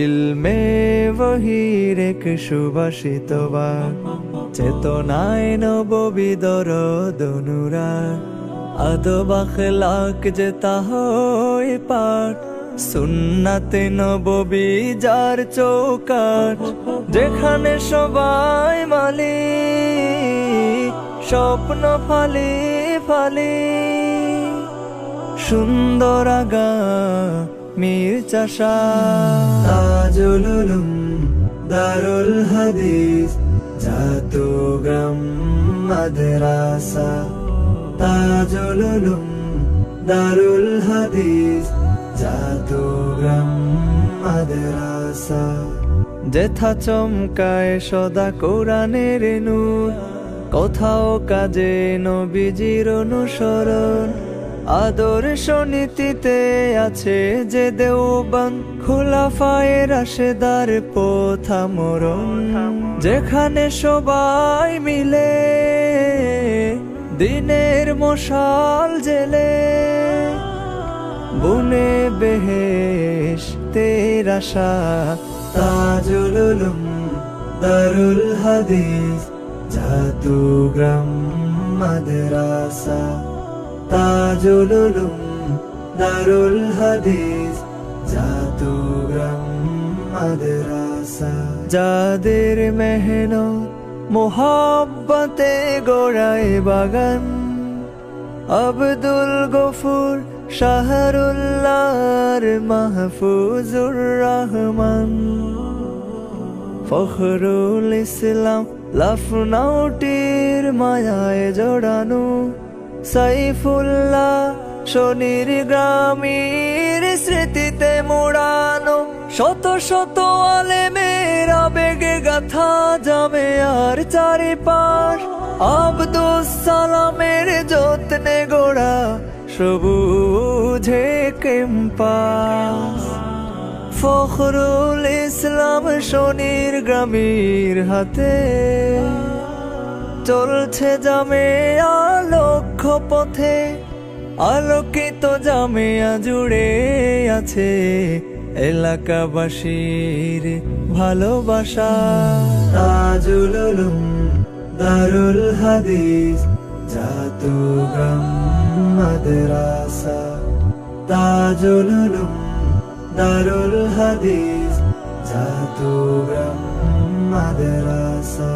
ইলমে ওহীর এক সুবাসিত বাণ, চেতনায় নববী দরদ অনুরাগ, আদব আখলাক যে তা হয় পাঠ, সুন্নাতে নববী যার চৌকাঠ, যেখানে সবাই মালিক, স্বপ্ন ফালি ফালি, সুন্দর আগা মীর চাষা। তাজুল উলুম দারুল হাদিস চট্টগ্রাম মাদ্রাসা, তাজুল উলুম দারুল হাদিস চট্টগ্রাম মাদ্রাসা। যেথা চমকায় সদা কোরআনের নূর, কোথাও কাজে নবীজির অনুসরণ, আদর্শ নীতিতে আছে যে দেওবন্দ, খুলাফায়ে রাশেদার পথ আমরণ, যেখানে সবাই মিলে দিনের মশাল জেলে, বুনে বেহেশতের আশা। তাজুল উলুম দারুল হাদিস চট্টগ্রাম মাদ্রাসা, তাজুল উলুম দারুল হাদিস চট্টগ্রাম মাদ্রাসা। যাদের মেহনত মোহাব্বতে গড়ায় বাগান, আব্দুল গফুর শাহরুল্লাহর মাহফুজুর রহমান, ফখরুল ইসলাম লাফনাউটির মায়ায় জড়ানো, সাইফুল্লাহ শনির গ্রামীর স্মৃতিতে মোড়ানো, শত শত আলেমের আবেগে গাথা জামেয়ার চারিপাশ, আব্দুস সালামের যত্নে গোড়া সবুজে ক্যাম্পাস, ফখরুল ইসলাম শনির গ্রামীর হাতে চলছে জামেয়া লক্ষ্য পথে, আলোকিত জামেয়া জুড়ে আছে এলাকাবাসীর ভালোবাসা। তাজুল উলুম দারুল হাদিস চট্টগ্রাম মাদ্রাসা, তাজুল উলুম দারুল হাদিস চট্টগ্রাম মাদ্রাসা।